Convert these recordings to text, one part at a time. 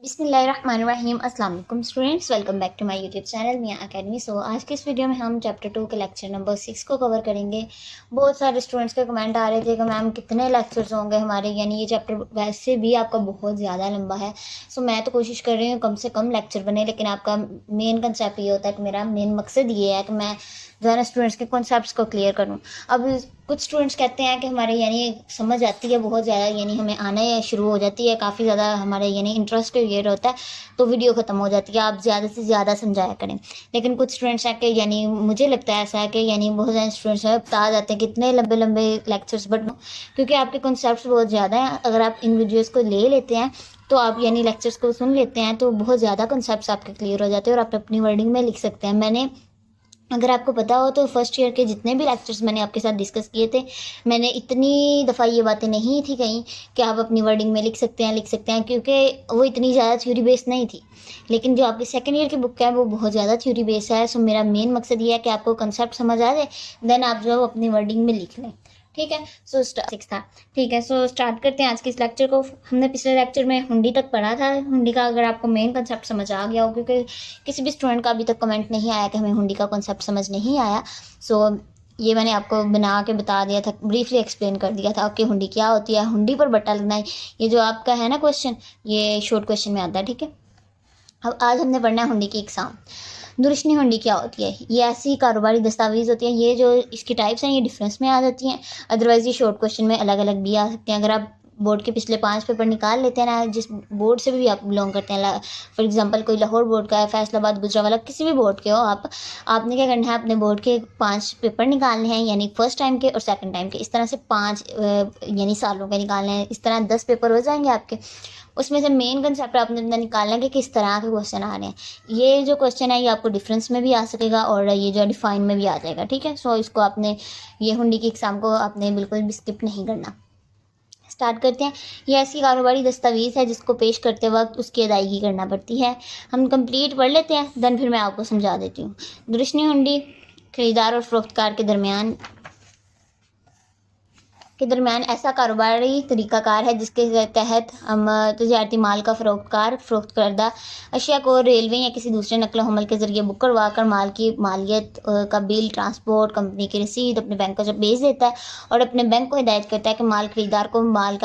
बिस्मिल्लाहिर्रहमानिर्रहीम अस्सलाम वालेकुम students, welcome back to my YouTube channel Miyan academy. आज के इस वीडियो में हम चैप्टर 2 के लेक्चर नंबर 6 को कवर करेंगे। बहुत सारे स्टूडेंट्स के कमेंट आ रहे थे कि मैम कितने लेक्चर्स होंगे हमारे, यानी ये चैप्टर वैसे भी आपका बहुत ज़्यादा लंबा है। सो मैं तो कोशिश कर रही हूँ कम से कम लेक्चर बने, लेकिन आपका मेन कंसेप्ट ये होता है कि मेरा मेन मकसद ये है कि मैं जो है ना स्टूडेंट्स के कॉन्सेप्ट्स को क्लियर करूँ। अब कुछ स्टूडेंट्स कहते हैं कि हमारे यानी समझ आती है बहुत ज़्यादा, यानी हमें आना शुरू हो जाती है, काफ़ी ज़्यादा हमारे यानी इंटरेस्ट क्लियर होता है, तो वीडियो ख़त्म हो जाती है, आप ज़्यादा से ज़्यादा समझाया करें। लेकिन कुछ स्टूडेंट्स हैं कि यानी मुझे लगता है ऐसा है कि यानी बहुत सारे स्टूडेंट्स हैं बता जाते हैं कि इतने लंबे लंबे लेक्चर्स, बट क्योंकि आपके कॉन्सेप्ट्स बहुत ज़्यादा हैं, अगर आप इन वीडियोज़ को ले लेते हैं तो आप यानी लेक्चर्स को सुन लेते हैं तो बहुत ज़्यादा कॉन्सेप्ट्स आपके क्लियर हो जाते हैं और आप अपनी वर्डिंग में लिख सकते हैं। मैंने, अगर आपको पता हो तो फर्स्ट ईयर के जितने भी लेक्चर्स मैंने आपके साथ डिस्कस किए थे, मैंने इतनी दफ़ा ये बातें नहीं थी कहीं कि आप अपनी वर्डिंग में लिख सकते हैं, क्योंकि वो इतनी ज़्यादा थ्योरी बेस्ड नहीं थी। लेकिन जो आपकी सेकेंड ईयर की बुक है वो बहुत ज़्यादा थ्योरी बेस्ड है। सो मेरा मेन मकसद ये है कि आपको कंसेप्ट समझ आ जाए, देन आप जो अपनी वर्डिंग में लिख लें। ठीक है, सो सिक्स था। ठीक है, सो स्टार्ट करते हैं आज के इस लेक्चर को। हमने पिछले लेक्चर में हुंडी तक पढ़ा था। हुंडी का अगर आपको मेन कंसेप्ट समझ आ गया हो, क्योंकि किसी भी स्टूडेंट का अभी तक कमेंट नहीं आया कि हमें हुंडी का कंसेप्ट समझ नहीं आया, सो ये मैंने आपको बना के बता दिया था, ब्रीफली एक्सप्लेन कर दिया था कि हुंडी क्या होती है, हुंडी पर बट्टा लगना है। ये जो आपका है ना क्वेश्चन, ये शॉर्ट क्वेश्चन में आता है। ठीक है, अब आज हमने पढ़ना है हुंडी की एग्जाम। दुरुशनी हुंडी क्या होती है? ये ऐसी कारोबारी दस्तावेज होती है, ये जो इसकी टाइप्स हैं ये डिफरेंस में आ जाती हैं, अदरवाइज ये शॉर्ट क्वेश्चन में अलग अलग भी आ सकते हैं। अगर आप बोर्ड के पिछले 5 पेपर निकाल लेते हैं ना, जिस बोर्ड से भी आप बिलोंग करते हैं, फॉर एग्जांपल कोई लाहौर बोर्ड का है, फैसलाबाद, गुजरावाला, किसी भी बोर्ड के हो आपने क्या करना है, अपने बोर्ड के 5 पेपर निकालने हैं, यानी फर्स्ट टाइम के और सेकंड टाइम के, इस तरह से 5 यानी सालों के निकालने हैं। इस तरह 10 पेपर हो जाएंगे आपके। उसमें से मेन कंसेप्ट आपने अपना निकालना है कि किस तरह के क्वेश्चन आ रहे हैं। ये जो क्वेश्चन है ये आपको डिफरेंस में भी आ सकेगा और ये जो डिफाइन में भी आ जाएगा। ठीक है, सो इसको आपने, ये हुंडी की एग्ज़ाम को आपने बिल्कुल भी स्किप नहीं करना। स्टार्ट करते हैं। ये ऐसी कारोबारी दस्तावेज है जिसको पेश करते वक्त उसकी अदायगी करना पड़ती है। हम कंप्लीट पढ़ लेते हैं, देन फिर मैं आपको समझा देती हूँ। दुरुशनी हुंडी खरीदार और फरोख्तकार के दरमियान ऐसा कारोबारी तरीक़ाकार है जिसके तहत हम तजारती माल का फ़रोख्त करदा अशिया को रेलवे या किसी दूसरे नकलो हमल के ज़रिए बुक करवा कर माल की मालियत का बिल, ट्रांसपोर्ट कंपनी की रसीद अपने बैंक को जब भेज देता है और अपने बैंक को हिदायत करता है कि माल खरीदार को माल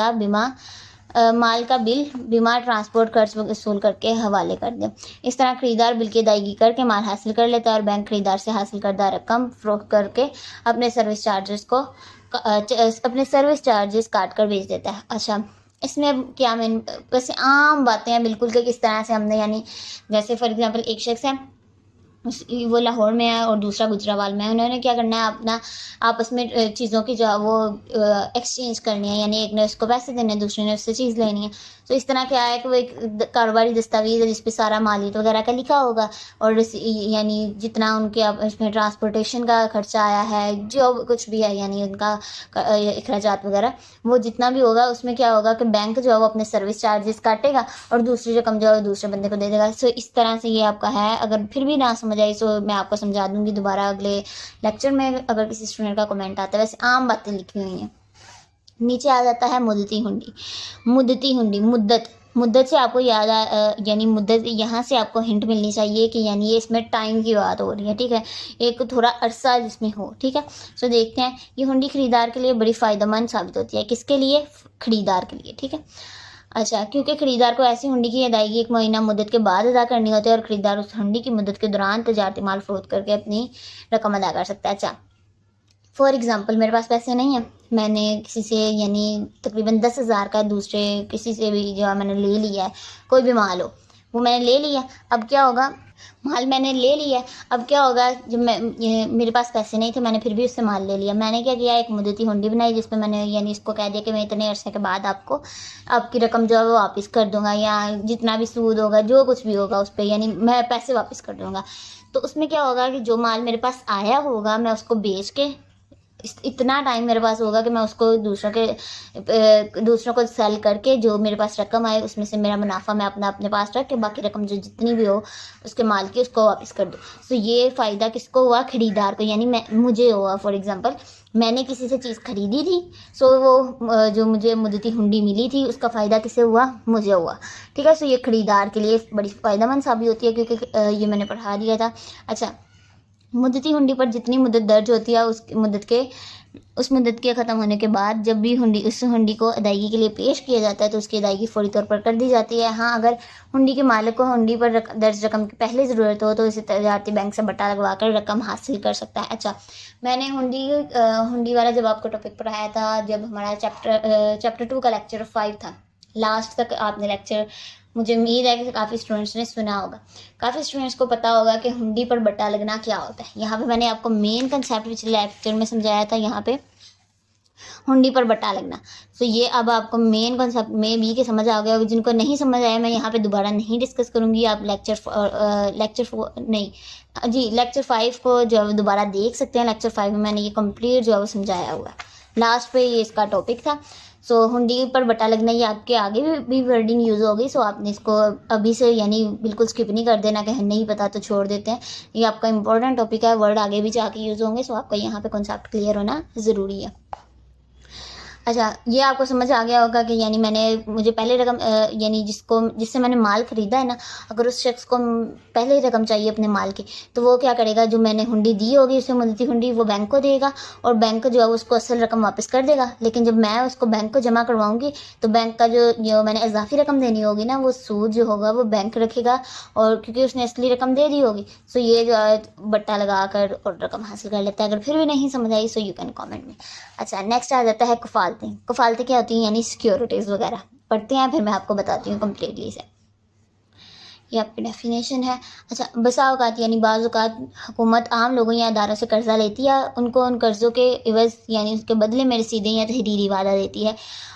का बिल, बीमा, ट्रांसपोर्ट खर्च वसूल करके हवाले कर दे। इस तरह खरीदार बिल की अदायगी करके माल हासिल कर लेता है और बैंक खरीदार से हासिल करदा रकम फ़रोख्त करके अपने सर्विस चार्जेस काट कर भेज देता है। अच्छा, इसमें क्या वैसे आम बातें हैं बिल्कुल कि किस तरह से हमने, यानी जैसे फॉर एग्जांपल एक शख्स है, वो लाहौर में है और दूसरा गुजरावाल में है, उन्होंने क्या करना है, अपना आपस में चीज़ों की जो है वो एक्सचेंज करनी है, यानी एक ने उसको पैसे देने हैं, दूसरे ने उससे चीज़ लेनी है। तो इस तरह क्या है कि वो एक कारोबारी दस्तावेज है जिस पे सारा मालियत वगैरह का लिखा होगा और यानी जितना उनके इसमें ट्रांसपोर्टेशन का खर्चा आया है, जो कुछ भी है, यानी उनका अखराजात वगैरह, वो जितना भी होगा उसमें क्या होगा कि बैंक जो है वो अपने सर्विस चार्जेस काटेगा और दूसरी रकम जो है दूसरे बंदे को दे देगा। सो इस तरह से ये आपका है। अगर फिर भी ना समझ आई सो मैं आपको समझा दूंगी दोबारा अगले लेक्चर में, अगर किसी स्टूडेंट का कमेंट आता है। वैसे आम बातें लिखी हुई हैं। नीचे आ जाता है मुद्दती हुंडी। मुद्दत से आपको यानी मुद्दत, यहाँ से आपको हिंट मिलनी चाहिए कि यानी ये इसमें टाइम की बात हो रही है। ठीक है, एक थोड़ा अरसा जिसमें हो। ठीक है, सो देखते हैं। ये हुंडी खरीदार के लिए बड़ी फ़ायदेमंद साबित होती है। किसके लिए? खरीदार के लिए। ठीक है, अच्छा, क्योंकि खरीदार को ऐसी हुंडी की अदायगी 1 महीना मुद्दत के बाद अदा करनी होती है और खरीदार उस हुंडी की मुद्दत के दौरान तजारती माल फरोख्त करके अपनी रकम अदा कर सकता है। अच्छा, फॉर एग्ज़ाम्पल मेरे पास पैसे नहीं हैं, मैंने किसी से यानी तकरीबन 10,000 का दूसरे किसी से भी जो है मैंने ले लिया है, कोई भी माल हो, वो मैंने ले लिया। अब क्या होगा, माल मैंने ले लिया, अब क्या होगा, जब मेरे पास पैसे नहीं थे, मैंने फिर भी उससे माल ले लिया। मैंने क्या किया, एक मुद्दती हुंडी बनाई जिसमें मैंने यानी इसको कह दिया कि मैं इतने अरसे के बाद आपको आपकी रकम जो है वो वापस कर दूंगा, या जितना भी सूद होगा, जो कुछ भी होगा उस पर, यानी मैं पैसे वापस कर दूंगा। तो उसमें क्या होगा कि जो माल मेरे पास आया होगा मैं उसको बेच के इतना टाइम मेरे पास होगा कि मैं उसको दूसरों को सेल करके जो मेरे पास रकम आए उसमें से मेरा मुनाफा मैं अपने पास रख के बाकी रकम जो जितनी भी हो उसके माल की उसको वापस कर दूँ। सो ये फ़ायदा किसको हुआ? खरीदार को, यानी मुझे हुआ। फॉर एग्जांपल मैंने किसी से चीज़ खरीदी थी, सो वो जो मुझे मुद्दती हुंडी मिली थी उसका फ़ायदा किसे हुआ? मुझे हुआ। ठीक है, सो ये खरीदार के लिए बड़ी फ़ायदेमंद साबित होती है, क्योंकि ये मैंने पढ़ा दिया था। अच्छा, मुद्दती हुंडी पर जितनी मुद्दत दर्ज होती है उस मुद्दत के ख़त्म होने के बाद जब भी उस हुंडी को अदायगी के लिए पेश किया जाता है तो उसकी अदायगी फ़ौरी तौर पर कर दी जाती है। हाँ, अगर हुंडी के मालिक को हुंडी पर दर्ज रकम की पहले ज़रूरत हो तो इसे तजारती बैंक से बट्टा लगवा कर रकम हासिल कर सकता है। अच्छा, मैंने हुंडी वाला जब आपको टॉपिक पढ़ाया था, जब हमारा चैप्टर 2 का लेक्चर 5 था, लास्ट तक आपने लेक्चर, मुझे उम्मीद है कि काफ़ी स्टूडेंट्स ने सुना होगा, काफ़ी स्टूडेंट्स को पता होगा कि हुंडी पर बट्टा लगना क्या होता है। यहाँ पे मैंने आपको मेन कंसेप्ट पिछले लेक्चर में समझाया था, यहाँ पे हुंडी पर बट्टा लगना। तो ये अब आपको मेन कॉन्सेप्ट में भी के समझ आ गया होगा। जिनको नहीं समझ आया मैं यहाँ पे दोबारा नहीं डिस्कस करूँगी, आप लेक्चर 5 को जो है दोबारा देख सकते हैं। लेक्चर 5 में मैंने ये कंप्लीट जो है वो समझाया हुआ है, लास्ट पे ये इसका टॉपिक था। सो हुंडी पर बट्टा लगना, ये आपके आगे भी वर्डिंग यूज़ होगी। सो आपने इसको अभी से यानी बिल्कुल स्किप नहीं कर देना कि नहीं पता तो छोड़ देते हैं। ये आपका इंपॉर्टेंट टॉपिक है, वर्ड आगे भी जाके यूज़ होंगे। सो आपका यहाँ पे कॉन्सेप्ट क्लियर होना ज़रूरी है। अच्छा, ये आपको समझ आ गया होगा कि यानी मुझे पहले रकम यानी जिससे मैंने माल ख़रीदा है ना, अगर उस शख्स को पहले रकम चाहिए अपने माल की तो वो क्या करेगा? जो मैंने हुंडी दी होगी उसमें मुद्दती हुंडी, वो बैंक को देगा और बैंक जो है उसको असल रकम वापस कर देगा। लेकिन जब मैं उसको बैंक को जमा करवाऊँगी तो बैंक का जो मैंने इजाफी रकम देनी होगी ना, वो सूद जो होगा वो बैंक रखेगा, और क्योंकि उसने असली रकम दे दी होगी। सो ये जो है बट्टा लगा कर और रकम हासिल कर लेता है। अगर फिर भी नहीं समझ आई सो यू कैन कॉमेंट में। अच्छा, नेक्स्ट आ जाता है कफालतें। कफालतें क्या होती हैं? यानी सिक्योरिटीज़ वगैरह। पढ़ते हैं फिर मैं आपको बताती हूँ कम्प्लीटली से। ये आपकी डेफिनेशन है। अच्छा, बसा औकात यानी बाज़ औकात हुकूमत आम लोगों या अदारों से कर्जा लेती है, उनको उन कर्ज़ों के इवज़ यानी उसके बदले में रसीदें या तहरीरी वादा देती है।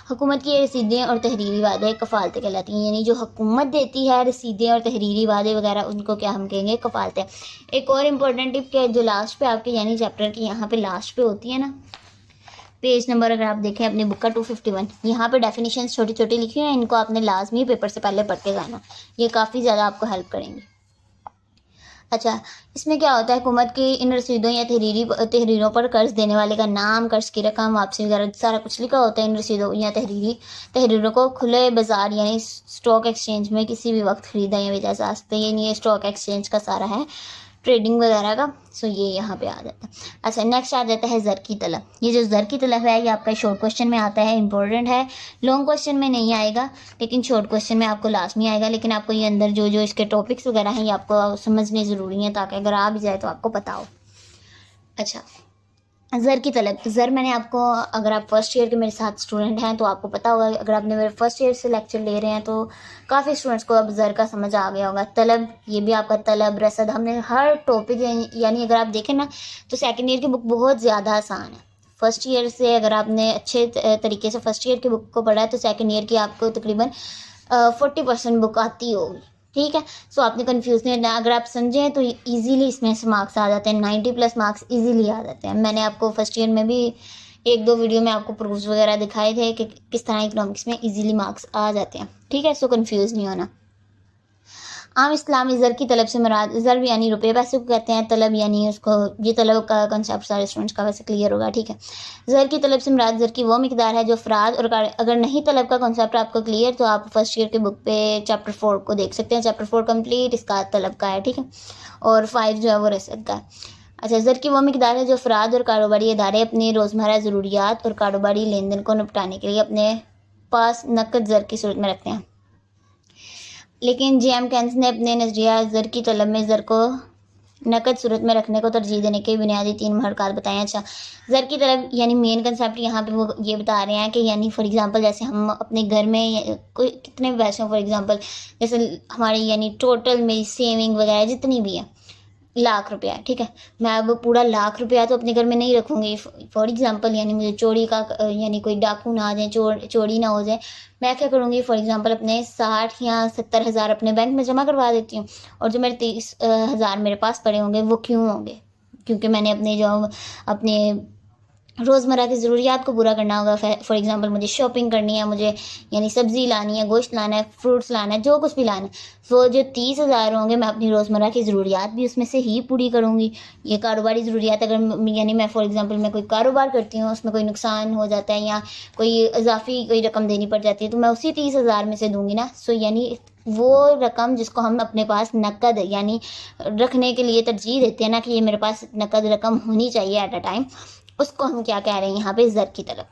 हुकूमत की ये रसीदें और तहरीरी वादे कफ़ालतें कहलाती हैं। यानी जो हुकूमत देती है रसीदें और तहरीरी वादे वगैरह, उनको क्या हम कहेंगे? कफ़ालतें। एक और इम्पॉर्टेंट टिप के जो लास्ट पे आपके यानी चैप्टर की यहाँ पे लास्ट पे होती है ना, पेज नंबर अगर आप देखें अपनी बुक का 251, यहाँ पे डेफिनेशन छोटी छोटी लिखी हैं, इनको आपने लाजमी पेपर से पहले पढ़ के जाना, ये काफ़ी ज़्यादा आपको हेल्प करेंगे। अच्छा, इसमें क्या होता है? हुकूमत की इन रसीदों या तहरीरों पर कर्ज देने वाले का नाम, कर्ज की रकम, वापसी वगैरह सारा कुछ लिखा होता है। इन रसीदों या तहरीरों को खुले बाजार यानी स्टॉक एक्सचेंज में किसी भी वक्त खरीदा या बेचा जा सकता है। यानी ये स्टॉक एक्सचेंज का सारा है, ट्रेडिंग वगैरह का। सो ये यहाँ पे आ जाता है। अच्छा, नेक्स्ट आ जाता है ज़र की तलब। ये जो ज़र की तलब है ये आपका शॉर्ट क्वेश्चन में आता है, इंपॉर्टेंट है। लॉन्ग क्वेश्चन में नहीं आएगा लेकिन शॉर्ट क्वेश्चन में आपको लाजमी आएगा। लेकिन आपको ये अंदर जो इसके टॉपिक्स वगैरह हैं ये आपको समझने ज़रूरी है, ताकि अगर आ भी जाए तो आपको पता हो। अच्छा, ज़र की तलब। ज़र मैंने आपको, अगर आप फर्स्ट ईयर के मेरे साथ स्टूडेंट हैं तो आपको पता होगा, अगर आपने मेरे फर्स्ट ईयर से लेक्चर ले रहे हैं तो काफ़ी स्टूडेंट्स को अब ज़र का समझ आ गया होगा। तलब, ये भी आपका तलब, रसद, हमने हर टॉपिक यानी अगर आप देखें ना तो सेकेंड ईयर की बुक बहुत ज़्यादा आसान है। फर्स्ट ईयर से अगर आपने अच्छे तरीके से फर्स्ट ईयर की बुक को पढ़ा है तो सेकेंड ईयर की आपको तकरीबन 40% बुक आती होगी। ठीक है, सो आपने कंफ्यूज नहीं होना। अगर आप समझें तो इजीली इसमें से मार्क्स आ जाते हैं, 90+ मार्क्स इजीली आ जाते हैं। मैंने आपको फर्स्ट ईयर में भी 1-2 वीडियो में आपको प्रूफ्स वगैरह दिखाए थे कि किस तरह इकोनॉमिक्स में इजीली मार्क्स आ जाते हैं। ठीक है, सो कंफ्यूज नहीं होना। आम इस्लामी ज़र की तलब से मुराद, ज़र यानी रुपये पैसे को कहते हैं, तलब यानी उसको, ये तलब का कंसेप्ट सारे स्टूडेंट्स का वैसे क्लियर होगा। ठीक है, ज़र की तलब से मुराद ज़र की वो मिकदार है जो अफराद और अगर नहीं तलब का कंसेप्ट आपको क्लियर तो आप फर्स्ट ईयर के बुक पे चैप्टर 4 को देख सकते हैं। चैप्टर 4 कंप्लीट इसका तलब का है। ठीक है, और 5 जो है वो रसद का है। अच्छा, ज़र की वो मिकदार है जो अफराद और कारोबारी इदारे अपनी रोज़मर्रा ज़रूरियात और कारोबारी लेन देन को निपटाने के लिए अपने पास नकद ज़र की सूरत में रखते हैं। लेकिन J.M. केन्स ने अपने नज़रिया ज़र की तलब में ज़र को नकद सूरत में रखने को तरजीह देने के बुनियादी 3 महरक़ात बताएं। अच्छा, ज़र की तलब यानी मेन कंसेप्ट यहाँ पे वो ये बता रहे हैं कि यानी फॉर एग्जांपल जैसे हम अपने घर में कोई कितने पैसे, फॉर एग्जांपल जैसे हमारी यानी टोटल मेरी सेविंग वगैरह जितनी भी है ₹1,00,000 है। ठीक है, मैं अब पूरा ₹1,00,000 तो अपने घर में नहीं रखूँगी। फॉर एग्जांपल यानी मुझे चोरी का यानी कोई डाकू ना आ जाए, चोरी ना हो जाए, मैं क्या करूँगी? फॉर एग्जांपल अपने 60 या 70 हज़ार अपने बैंक में जमा करवा देती हूँ, और जो मेरे 30 हज़ार मेरे पास पड़े होंगे वो क्यों होंगे? क्योंकि मैंने अपने रोज़मर्रा की ज़रूरियात को पूरा करना होगा। फॉर एग्ज़ाम्पल मुझे शॉपिंग करनी है, मुझे यानी सब्ज़ी लानी है, गोश्त लाना है, फ्रूट्स लाना है, जो कुछ भी लाना है। वो जो 30,000 होंगे मैं अपनी रोज़मर्रा की ज़रूरियात भी उसमें से ही पूरी करूँगी। ये कारोबारी ज़रूरियात अगर यानी मैं फॉर एग्ज़ाम्पल मैं कोई कारोबार करती हूँ, उसमें कोई नुकसान हो जाता है या कोई इज़ाफ़ी कोई रकम देनी पड़ जाती है, तो मैं उसी 30,000 में से दूँगी ना। सो यानी वो रकम जिसको हम अपने पास नकद यानी रखने के लिए तरजीह देते हैं ना, कि ये मेरे पास नकद रकम होनी चाहिए एट अ टाइम, उसको हम क्या कह रहे हैं यहाँ पे, ज़र की तलब,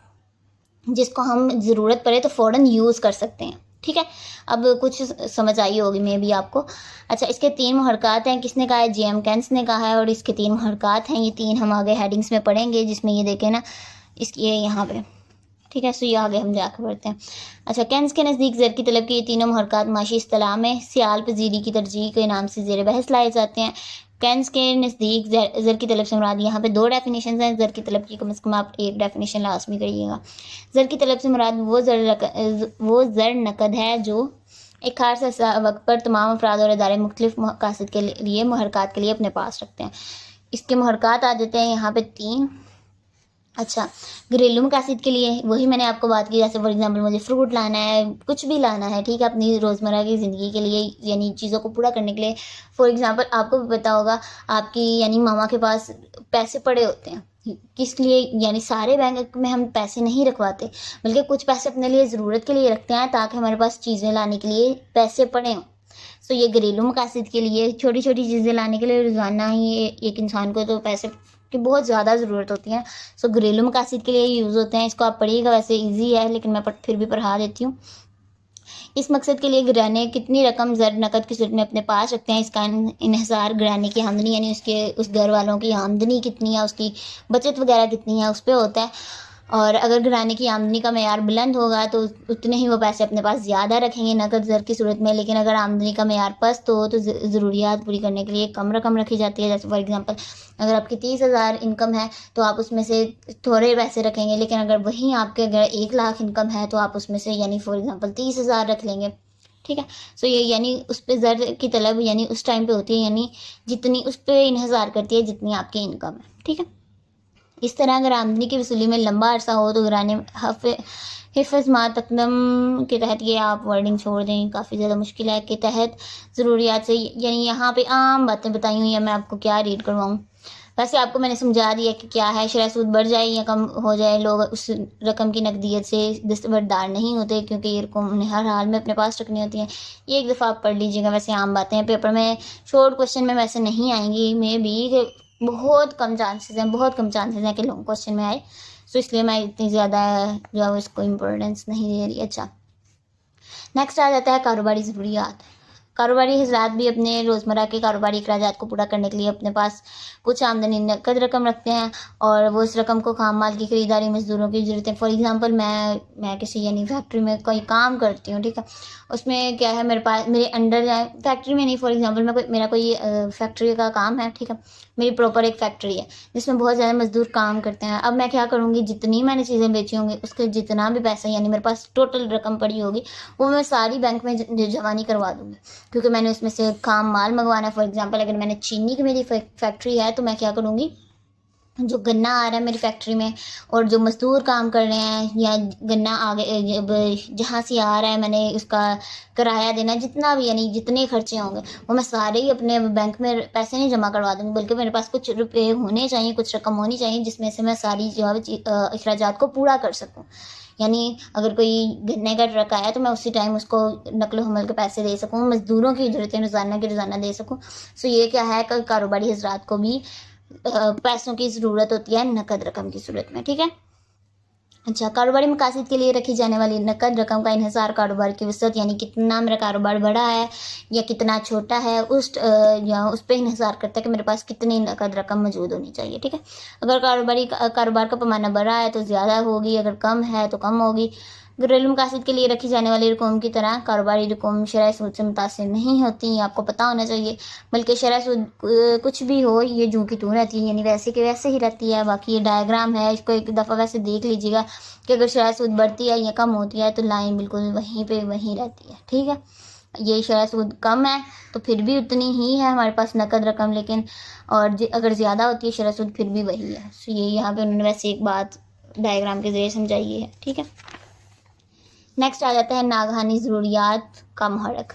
जिसको हम ज़रूरत पड़े तो फ़ौरन यूज़ कर सकते हैं। ठीक है, अब कुछ समझ आई होगी मे बी आपको। अच्छा, इसके 3 मुहर्रकात हैं, किसने कहा है, जेएम केन्स ने कहा है, और इसके 3 मुहर्रकात हैं, ये 3 हम आगे हेडिंग्स में पढ़ेंगे, जिसमें ये देखें ना, ये यहाँ पे, ठीक है। सो ये आगे हम जाकर पढ़ते हैं। अच्छा, केन्स के नज़दीक ज़र की तलब के ये तीनों मुहर्रकात माशी इस्तिलाह में सियाल पजीरी की तरजीह के नाम से ज़ेर बहस लाए जाते हैं। केन्स के नज़दीक ज़र की तलब से मुराद, यहाँ पे 2 डेफिनेशन हैं ज़र की तलब की, कम से कम आप एक डेफिनेशन लाजमी करिएगा। ज़र की तलब से मुराद वो ज़र नकद है जो एक खास वक्त पर तमाम अफराद और इदारे मुख्तलिफ मकासद के लिए मुहर्रकात के लिए अपने पास रखते हैं। इसके मुहर्रकात आ जाते हैं यहाँ पे 3। अच्छा, घरेलू मकासद के लिए वही मैंने आपको बात की, जैसे फॉर एग्जांपल मुझे फ्रूट लाना है, कुछ भी लाना है, ठीक है, अपनी रोज़मर्रा की ज़िंदगी के लिए यानी चीज़ों को पूरा करने के लिए। फॉर एग्जांपल आपको भी पता होगा, आपकी यानी मामा के पास पैसे पड़े होते हैं, किस लिए, यानी सारे बैंक में हम पैसे नहीं रखवाते, बल्कि कुछ पैसे अपने लिए ज़रूरत के लिए रखते हैं, ताकि हमारे पास चीज़ें लाने के लिए पैसे पड़े हों। सो ये घरेलू मकासद के लिए, छोटी छोटी चीज़ें लाने के लिए रोज़ाना ही एक इंसान को तो पैसे की बहुत ज़्यादा ज़रूरत होती है। सो घरेलू मकासद के लिए यूज़ होते हैं। इसको आप पढ़िएगा, वैसे इजी है लेकिन मैं फिर भी पढ़ा देती हूँ। इस मकसद के लिए घराने कितनी रकम ज़र नकद की सूरत में अपने पास रखते हैं, इसका इन्हिसार घराने की आमदनी यानी उसके उस घर वालों की आमदनी कितनी है, उसकी बचत वगैरह कितनी है, उस पर होता है। और अगर घराने की आमदनी का मेयार बुलंद होगा तो उतने ही वो पैसे अपने पास ज़्यादा रखेंगे नकद ज़र की सूरत में। लेकिन अगर आमदनी का मेयार पस्त हो तो ज़रूरियात पूरी करने के लिए कम रकम रखी जाती है। जैसे फॉर एग्जांपल अगर आपकी 30,000 इनकम है तो आप उसमें से थोड़े पैसे रखेंगे, लेकिन अगर वहीं आपके अगर 1 लाख इनकम है तो आप उसमें से यानी फॉर एग्जांपल 30,000 रख लेंगे। ठीक है, सो ये यानी उस पर ज़र की तलब यानी उस टाइम पे होती है, यानी जितनी उस पर इन्हिसार करती है जितनी आपकी इनकम है। ठीक है, इस तरह अगर आमदनी की वसूली में लंबा अरसा हो तो घराने हिफ़्ज़ मा तक़द्दम के तहत, ये आप वर्डिंग छोड़ दें, काफ़ी ज़्यादा मुश्किल है, के तहत ज़रूरियात से, यानी यहाँ पे आम बातें बताई हुई हैं, मैं आपको क्या रीड करवाऊँ। वैसे आपको मैंने समझा दिया कि क्या है, शरह सूद बढ़ जाए या कम हो जाए, लोग उस रकम की नकदियत से दस्तबरदार नहीं होते, क्योंकि ये रकम उन्हें हर हाल में अपने पास रखनी होती है। ये एक दफ़ा आप पढ़ लीजिएगा। वैसे आम बातें हैं, पेपर में शॉर्ट क्वेश्चन में वैसे नहीं आएंगी, मे बी बहुत कम चांसेस हैं, बहुत कम चांसेस हैं कि लॉन्ग क्वेश्चन में आए। सो इसलिए मैं इतनी ज़्यादा जो है इसको इम्पोर्टेंस नहीं दे रही। अच्छा, नेक्स्ट आ जाता है कारोबारी ज़रूरियात। कारोबारी हजरात भी अपने रोज़मर्रा के कारोबारी अखराजात को पूरा करने के लिए अपने पास कुछ आमदनी नकद रकम रखते हैं, और वो इस रकम को खाम माल की खरीदारी, मज़दूरों की ज़रूरतें। फॉर एग्ज़ाम्पल मैं किसी यानी फैक्ट्री में कोई काम करती हूँ, ठीक है, उसमें क्या है, मेरे पास मेरे अंडर फैक्ट्री में नहीं, फॉर एग्ज़ाम्पल मेरा कोई फैक्ट्री का काम है, ठीक है, मेरी प्रॉपर एक फैक्ट्री है जिसमें बहुत ज़्यादा मज़दूर काम करते हैं। अब मैं क्या करूँगी, जितनी मैंने चीज़ें बेची होंगी उसके जितना भी पैसा यानी मेरे पास टोटल रकम पड़ी होगी वो मैं सारी बैंक में जमा नहीं करवा दूँगी, क्योंकि मैंने उसमें से काम माल मंगवाना है। फॉर एग्जांपल अगर मैंने चीनी की मेरी फैक्ट्री है तो मैं क्या करूँगी, जो गन्ना आ रहा है मेरी फैक्ट्री में और जो मज़दूर काम कर रहे हैं, या गन्ना आगे जब जहाँ से आ रहा है मैंने उसका किराया देना, जितना भी यानी जितने खर्चे होंगे वो मैं सारे ही अपने बैंक में पैसे नहीं जमा करवा दूँगी, बल्कि मेरे पास कुछ रुपए होने चाहिए, कुछ रकम होनी चाहिए जिसमें से मैं सारी जो है अखराजात को पूरा कर सकूँ। यानी अगर कोई गन्ने का ट्रक आया तो मैं उसी टाइम उसको नकलो हमल के पैसे दे सकूँ, मज़दूरों की ज़रूरतें रोज़ाना की रोज़ाना दे सकूँ। सो ये क्या है, कारोबारी हजरात को भी पैसों की ज़रूरत होती है नकद रकम की सूरत में। ठीक है, अच्छा, कारोबारी मकासद के लिए रखी जाने वाली नकद रकम का इन्हिसार कारोबार की वसअत यानी कितना मेरा कारोबार बड़ा है या कितना छोटा है उस पर इन्हिसार करता है कि मेरे पास कितनी नकद रकम मौजूद होनी चाहिए। ठीक है, अगर कारोबार का पैमाना बड़ा है तो ज़्यादा होगी, अगर कम है तो कम होगी। घरेलू मकासद के लिए रखी जाने वाली रकम की तरह कारोबारी रकम शरह सूद से मुतासिर नहीं होती, आपको पता होना चाहिए, बल्कि शरह सूद कुछ भी हो ये जूं की तूं रहती है, यानी वैसे के वैसे ही रहती है। बाकी ये डायग्राम है, इसको एक दफ़ा वैसे देख लीजिएगा कि अगर शरह सूद बढ़ती है या कम होती है तो लाइन बिल्कुल वहीं पे वहीं रहती है। ठीक है, ये शरह सूद कम है तो फिर भी उतनी ही है हमारे पास नकद रकम, लेकिन और अगर ज़्यादा होती है शरह सूद फिर भी वही है। सो ये यहाँ पे उन्होंने वैसे एक बात डायग्राम के ज़रिए समझाई है, ठीक है। नेक्स्ट आ जाता है नागहानी ज़रूरियात का महरक।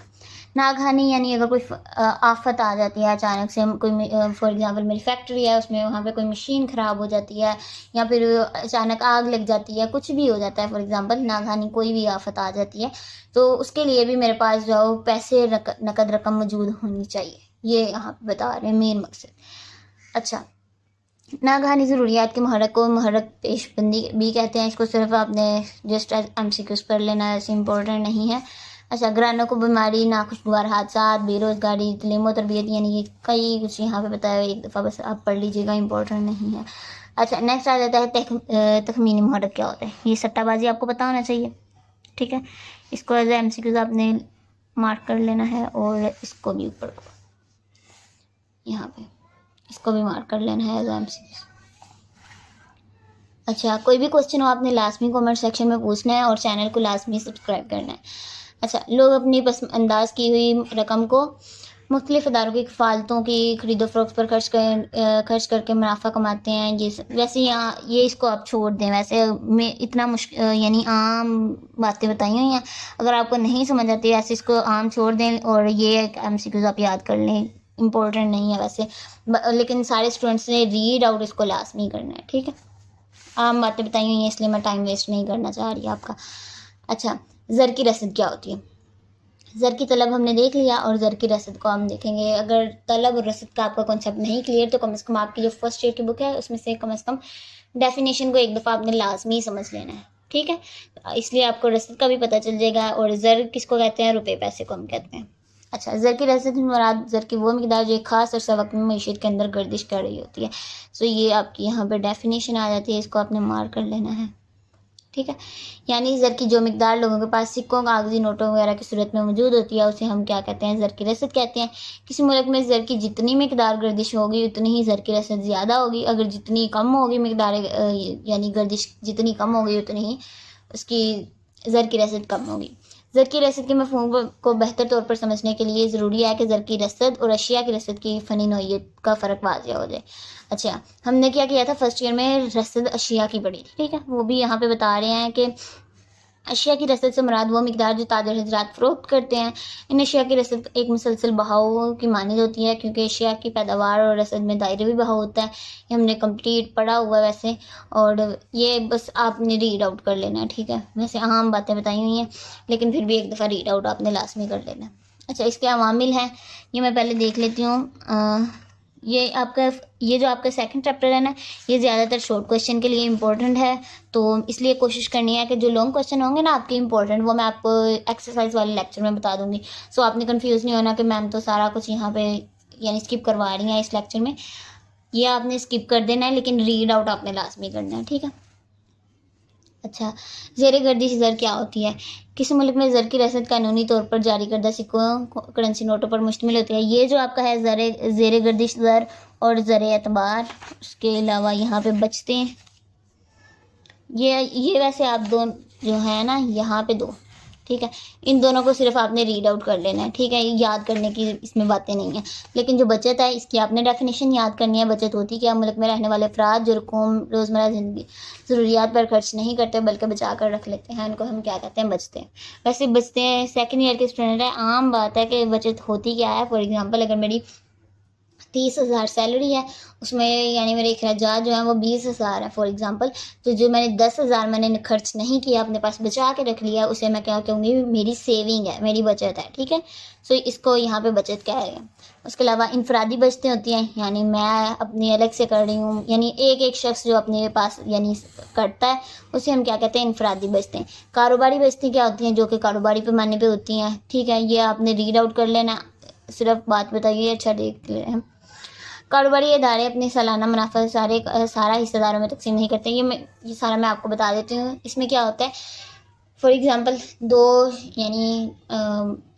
नागहानी यानी अगर कोई आफत आ जाती है अचानक से, कोई फॉर एग्जांपल मेरी फैक्ट्री है, उसमें वहाँ पे कोई मशीन ख़राब हो जाती है या फिर अचानक आग लग जाती है, कुछ भी हो जाता है, फॉर एग्जांपल नागहानी कोई भी आफत आ जाती है, तो उसके लिए भी मेरे पास जो पैसे नकद रकम मौजूद होनी चाहिए। ये यहाँ पे बता रहे हैं मेन मकसद। अच्छा, नागहानी ज़रूरियात के महरक को महरक पेशबंदी भी कहते हैं। इसको सिर्फ आपने जस्ट MCQs पढ़ लेना है, ऐसे इम्पोर्टेंट नहीं है। अच्छा, घरानों को बीमारी, नाखुशगवार हादसा, बेरोज़गारी, तलीम तरबियत, यानी ये कई कुछ यहाँ पे बताया है, एक दफ़ा बस आप पढ़ लीजिएगा, इम्पोर्टेंट नहीं है। अच्छा, नेक्स्ट आ जाता है तखमीनी महरक क्या होता है। ये सट्टाबाजी आपको पता होना चाहिए, ठीक है। इसको एज MCQs आपने मार्क कर लेना है और इसको भी ऊपर यहाँ पे इसको भी मार्क कर लेना है एज MCQs। अच्छा, कोई भी क्वेश्चन हो आपने लाजमी कमेंट सेक्शन में पूछना है और चैनल को लाजमी सब्सक्राइब करना है। अच्छा, लोग अपनी अंदाज की हुई रकम को मुख्तलिफ इदारों की किफ़ालतों की खरीदो फरोख्त पर खर्च करके मुनाफा कमाते हैं। ये वैसे यहाँ ये इसको आप छोड़ दें, वैसे मैं इतना मुश्किल यानी आम बातें बताई हुई हैं, अगर आपको नहीं समझ आती ऐसे इसको आम छोड़ दें और ये MCQs आप याद कर लें, इम्पोर्टेंट नहीं है वैसे, लेकिन सारे स्टूडेंट्स ने रीड आउट इसको लाजमी करना है, ठीक है। आम बातें बताई हुई हैं इसलिए मैं टाइम वेस्ट नहीं करना चाह रही आपका। अच्छा, ज़र की रसीद क्या होती है। ज़र की तलब हमने देख लिया और ज़र की रसीद को हम देखेंगे। अगर तलब और रसीद का आपका कॉन्सेप्ट नहीं क्लियर तो कम से कम आपकी जो फर्स्ट ईयर की बुक है उसमें से कम डेफिनेशन को एक दफ़ा आपने लाजमी समझ लेना है, ठीक है। इसलिए आपको रसीद का भी पता चल जाएगा। और ज़र किसको कहते हैं, रुपये पैसे को हम कहते हैं। अच्छा, ज़र की रसीद मुराद ज़र की वो मिकदार जो एक ख़ास अरसा वक्त में मईशत के अंदर गर्दिश कर रही होती है। सो ये आपकी यहाँ पर डेफिनेशन आ जाती है, इसको आपने मार्क कर लेना है, ठीक है। यानी ज़र की जो मिकदार लोगों के पास सिक्कों, कागजी नोटों वगैरह की सूरत में मौजूद होती है उसे हम क्या कहते हैं, ज़र की रसीद कहते हैं। किसी मुल्क में ज़र की जितनी मिकदार गर्दिश होगी उतनी ही ज़र की रसीद ज़्यादा होगी। अगर जितनी कम होगी मिकदार यानी गर्दिश जितनी कम होगी उतनी ही उसकी ज़र की रसीद कम होगी। ज़र की रसीद के मफ़हूम को बेहतर तौर पर समझने के लिए ज़रूरी है कि ज़र की रसीद और अशिया की रसीद की फ़नी नौइयत का फ़र्क वाज़ेह हो जाए। अच्छा, हमने क्या किया था फर्स्ट ईयर में, रसीद अशिया की पढ़ी थी, ठीक है। वो भी यहाँ पे बता रहे हैं कि अशिया की रसद से मुराद वो मिकदार जो ताजर हजरात फ़रोख्त करते हैं। इन अशिया की रसद एक मुसलसल बहाव की मानिंद होती है, क्योंकि अशिया की पैदावार और रसद में दायरवी बहाव होता है। ये हमने कंप्लीट पढ़ा हुआ वैसे, और ये बस आपने रीड आउट कर लेना है, ठीक है। वैसे आम बातें बताई हुई हैं लेकिन फिर भी एक दफ़ा रीड आउट आपने लाजमी कर लेना है। अच्छा, इसके अवामिल हैं, ये मैं पहले देख लेती हूँ। ये जो आपका सेकंड चैप्टर है ना, ये ज़्यादातर शॉर्ट क्वेश्चन के लिए इम्पोर्टेंट है, तो इसलिए कोशिश करनी है कि जो लॉन्ग क्वेश्चन होंगे ना आपके इम्पोर्टेंट, वो मैं आपको एक्सरसाइज वाले लेक्चर में बता दूंगी। सो आपने कंफ्यूज नहीं होना कि मैम तो सारा कुछ यहाँ पे यानी स्किप करवा रही हैं इस लेक्चर में। ये आपने स्किप कर देना है लेकिन रीड आउट आपने लाजमी करना है, ठीक है। अच्छा, ज़ेर गर्दिश ज़र क्या होती है। किसी मुल्क में ज़र की रसीद कानूनी तौर पर जारी करदा सिक्कों, करेंसी नोटों पर मुश्तमिल होती है। ये जो आपका है ज़ेर गर्दिश ज़र और ज़र एतबार, उसके अलावा यहाँ पे बचते हैं ये वैसे आप दो जो है ना यहाँ पे दो, ठीक है। इन दोनों को सिर्फ आपने रीड आउट कर लेना है, ठीक है। याद करने की इसमें बातें नहीं है, लेकिन जो बचत है इसकी आपने डेफिनेशन याद करनी है। बचत होती क्या, मुल्क में रहने वाले अफराद जो रकूम रोज़मर्रा ज़िंदगी ज़रूरियात पर खर्च नहीं करते बल्कि बचा कर रख लेते हैं, उनको हम क्या कहते हैं, बचते हैं। वैसे बचते हैं सेकेंड ईयर के स्टूडेंट है, आम बात है कि बचत होती क्या है। फॉर एग्ज़ाम्पल अगर मेरी 30,000 सैलरी है, उसमें यानी मेरे अखराजात जो हैं वो 20,000 है फॉर एग्जांपल, तो जो मैंने 10,000 मैंने खर्च नहीं किया, अपने पास बचा के रख लिया, उसे मैं क्या कहूँगी, मेरी सेविंग है, मेरी बचत है, ठीक है। सो इसको यहाँ पे बचत कह रहे हैं। उसके अलावा इनफरादी बचतें होती हैं, यानी मैं अपनी अलग से कर रही हूँ, यानी एक शख्स जो अपने पास यानी करता है उसे हम क्या कहते हैं, इनफरादी बचतें। कारोबारी बचतें क्या होती हैं, जो कि कारोबारी पैमाने पर होती हैं, ठीक है। ये आपने रीड आउट कर लेना, सिर्फ बात बताइए, अच्छा देख ले हैं। कारोबारी इदारे अपने सालाना मुनाफा सारा हिस्सेदारों में तकसीम नहीं करते। ये सारा मैं आपको बता देती हूँ। इसमें क्या होता है, फॉर एग्ज़ाम्पल दो यानी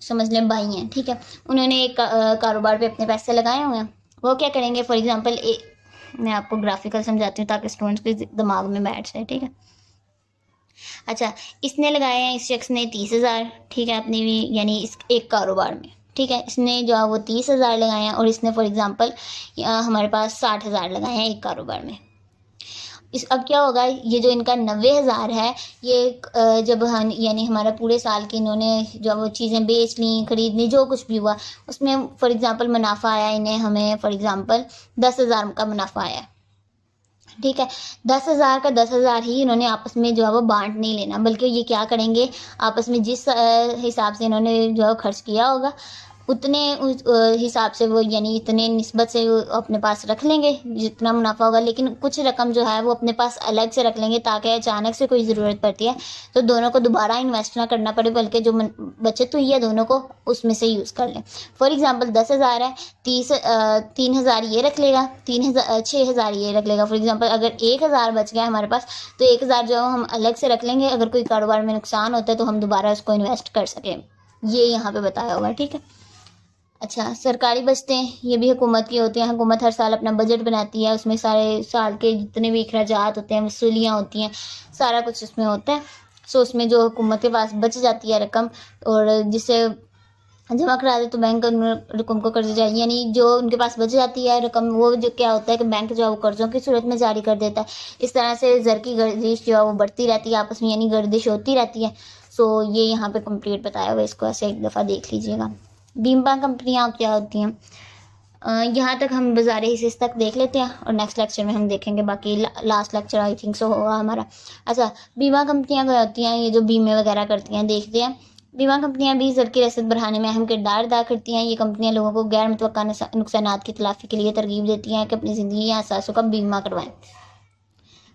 समझ लें भाई हैं, ठीक है। उन्होंने एक कारोबार पे अपने पैसे लगाए हुए हैं। वो क्या करेंगे, फॉर एग्ज़ाम्पल मैं आपको ग्राफिकल समझाती हूँ ताकि स्टूडेंट्स के दिमाग में बैठ जाए, ठीक है। अच्छा, इसने लगाए हैं, इस शख्स ने 30,000, ठीक है, अपनी यानी इस एक कारोबार में, ठीक है। इसने जो है वो 30,000 लगाए हैं और इसने फॉर एग्ज़ाम्पल हमारे पास 60,000 लगाए हैं एक कारोबार में। इस अब क्या होगा, ये जो इनका 90,000 है, ये जब हम यानी हमारा पूरे साल की इन्होंने जो वो चीज़ें बेच ली, खरीद ली, जो कुछ भी हुआ, उसमें फॉर एग्ज़ाम्पल मुनाफ़ा आया इन्हें, हमें फॉर एग्ज़ाम्पल 10,000 का मुनाफ़ा आया, ठीक है। 10,000 का 10,000 ही इन्होंने आपस में जो है वो बाँट नहीं लेना, बल्कि ये क्या करेंगे, आपस में जिस हिसाब से इन्होंने जो है खर्च किया होगा, उतने उस हिसाब से वो यानी इतने निस्बत से वो अपने पास रख लेंगे जितना मुनाफा होगा, लेकिन कुछ रकम जो है वो अपने पास अलग से रख लेंगे, ताकि अचानक से कोई ज़रूरत पड़ती है तो दोनों को दोबारा इन्वेस्ट ना करना पड़े, बल्कि जो बचत हुई है दोनों को उसमें से यूज़ कर लें। फॉर एग्ज़ाम्पल 10,000 है, 3,000 ये रख लेगा, 6,000 ये रख लेगा। फॉर एग्ज़ाम्पल अगर 1,000 बच गया हमारे पास, तो 1,000 जो है हम अलग से रख लेंगे, अगर कोई कारोबार में नुकसान होता है तो हम दोबारा उसको इन्वेस्ट कर सकें। ये यहाँ पे बताया हुआ है, ठीक है। अच्छा, सरकारी बचतें ये भी हुकूमत की होती हैं। हुकूमत हर साल अपना बजट बनाती है, उसमें सारे साल के जितने भी अखराजात होते हैं, वसूलियाँ होती हैं, सारा कुछ उसमें होता है। सो उसमें जो हुकूमत के पास बच जाती है रकम, और जिसे जमा करा दे तो बैंक उन रकम को कर्ज जारी, यानी जो उनके पास बच जाती है रकम, वो जो क्या होता है कि बैंक जो है वो कर्ज़ों की सूरत में जारी कर देता है। इस तरह से ज़र की गर्दिश जो है वो बढ़ती रहती है आपस में, यानी गर्दिश होती रहती है। सो ये यहाँ पे कंप्लीट बताया हुआ है, इसको ऐसे एक दफ़ा देख लीजिएगा। बीमा कंपनियाँ क्या होती हैं, यहाँ तक हम बाज़ार हिस्से तक देख लेते हैं और नेक्स्ट लेक्चर में हम देखेंगे बाकी। Last lecture I think so होगा हमारा। अच्छा, बीमा कंपनियाँ क्या होती हैं, ये जो बीमे वगैरह करती हैं, देखते हैं। बीमा कंपनियाँ भी ज़र की रसद बढ़ाने में अहम किरदार अदा करती हैं। ये कंपनियाँ लोगों को गैर मुतवक्का नुकसानात की तलाफ़ी के लिए तरगीब देती हैं कि अपनी ज़िंदगी या असासों का बीमा करवाएं।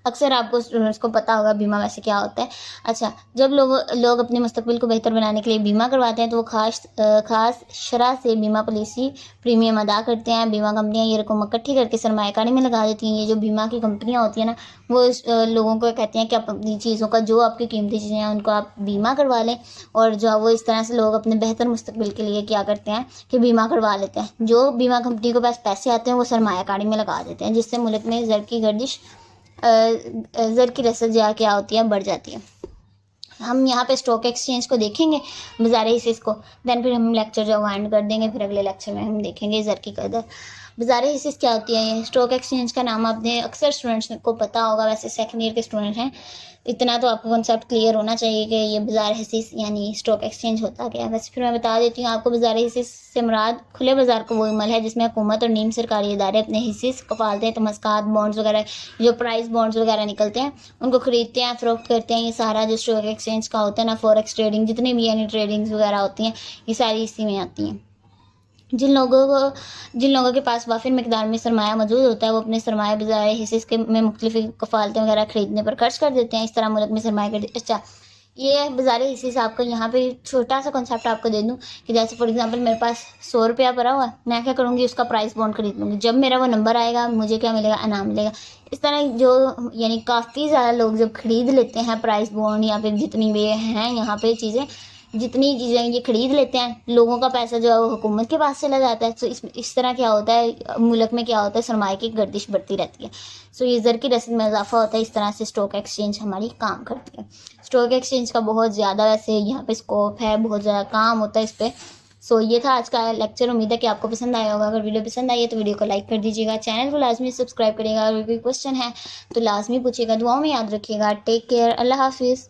अक्सर आपको स्टूडेंट्स को पता होगा बीमा वैसे क्या होता है। अच्छा, जब लोग अपने मुस्तकबिल को बेहतर बनाने के लिए बीमा करवाते हैं तो वो खास शरह से बीमा पॉलिसी प्रीमियम अदा करते हैं। बीमा कंपनियां ये रकम इकट्ठी करके सरमायाकारी में लगा देती हैं। ये जो बीमा की कंपनियां होती हैं ना, वो लोगों को कहते हैं कि आप अपनी चीज़ों का, जो आपकी कीमती चीज़ें हैं उनको आप बीमा करवा लें, और जो वो इस तरह से लोग अपने बेहतर मुस्तकबिल के लिए क्या करते हैं कि बीमा करवा लेते हैं। जो बीमा कंपनी के पास पैसे आते हैं वो सरमायाकारी में लगा देते हैं, जिससे मुल्क में ज़र की गर्दिश, ज़र की रसद जो क्या होती है बढ़ जाती है। हम यहाँ पे स्टॉक एक्सचेंज को देखेंगे, बाज़ार हिस्से को, देन फिर हम लेक्चर जो एंड कर देंगे, फिर अगले लेक्चर में हम देखेंगे ज़र की कदर। बाज़ार हिस्से क्या होती है, स्टॉक एक्सचेंज का नाम आपने अक्सर स्टूडेंट्स को पता होगा, वैसे सेकेंड ईयर के स्टूडेंट हैं, इतना तो आपको कॉन्सेप्ट क्लियर होना चाहिए कि ये बाज़ार हिस्से यानी स्टॉक एक्सचेंज होता क्या है। वैसे फिर मैं बता देती हूँ आपको, बाज़ार हिस्से से मुराद खुले बाज़ार को वो अमल है जिसमें हुकूमत और नीम सरकारी इदारे अपने हिस्से कफालतें, तमस्कात, बॉन्ड्स वगैरह, जो प्राइस बॉन्ड्स वगैरह निकलते हैं उनको ख़रीदते हैं, फ़रोख्त करते हैं। ये सारा जो स्टॉक एक्सचेंज का होता है ना, फॉरेक्स ट्रेडिंग, जितने भी यानी ट्रेडिंग्स वगैरह होती हैं, ये सारी इसी में आती हैं। जिन लोगों के पास वाफिर मिकदार में सरमाया मौजूद होता है, वो अपने सरमाया बाज़ार हिस्से के में मुख्तलिफ कफ़ालतें वगैरह ख़रीदने पर खर्च कर देते हैं। इस तरह मुल्क में सरमाया का, अच्छा, ये बाज़ार हिस्से से आपको यहाँ पे छोटा सा कॉन्सेप्ट आपको दे दूँ कि जैसे फॉर एग्जांपल मेरे पास 100 रुपया पड़ा हुआ है, मैं क्या करूँगी, उसका प्राइस बॉन्ड खरीद लूँगी। जब मेरा वो नंबर आएगा मुझे क्या मिलेगा, इनाम मिलेगा। इस तरह जो यानी काफ़ी ज़्यादा लोग जब खरीद लेते हैं प्राइस बॉन्ड, या फिर जितनी भी हैं यहाँ पे चीज़ें, जितनी चीज़ें ये खरीद लेते हैं, लोगों का पैसा जो है वो हुकूमत के पास चला जाता है। तो इस तरह क्या होता है, मुल्क में क्या होता है, सरमाए की गर्दिश बढ़ती रहती है। सो ये ज़र की रसद में इजाफा होता है। इस तरह से स्टॉक एक्सचेंज हमारी काम करती है। स्टॉक एक्सचेंज का बहुत ज़्यादा वैसे यहाँ पे स्कोप है, बहुत ज़्यादा काम होता है इस पर। सो ये था आज का लेक्चर। उम्मीद है कि आपको पसंद आया होगा। अगर वीडियो पसंद आई है तो वीडियो को लाइक कर दीजिएगा, चैनल को लाजमी सब्सक्राइब करिएगा। अगर कोई क्वेश्चन है तो लाजमी पूछिएगा। दुआओं में याद रखिएगा। टेक केयर, अल्लाह हाफिज़।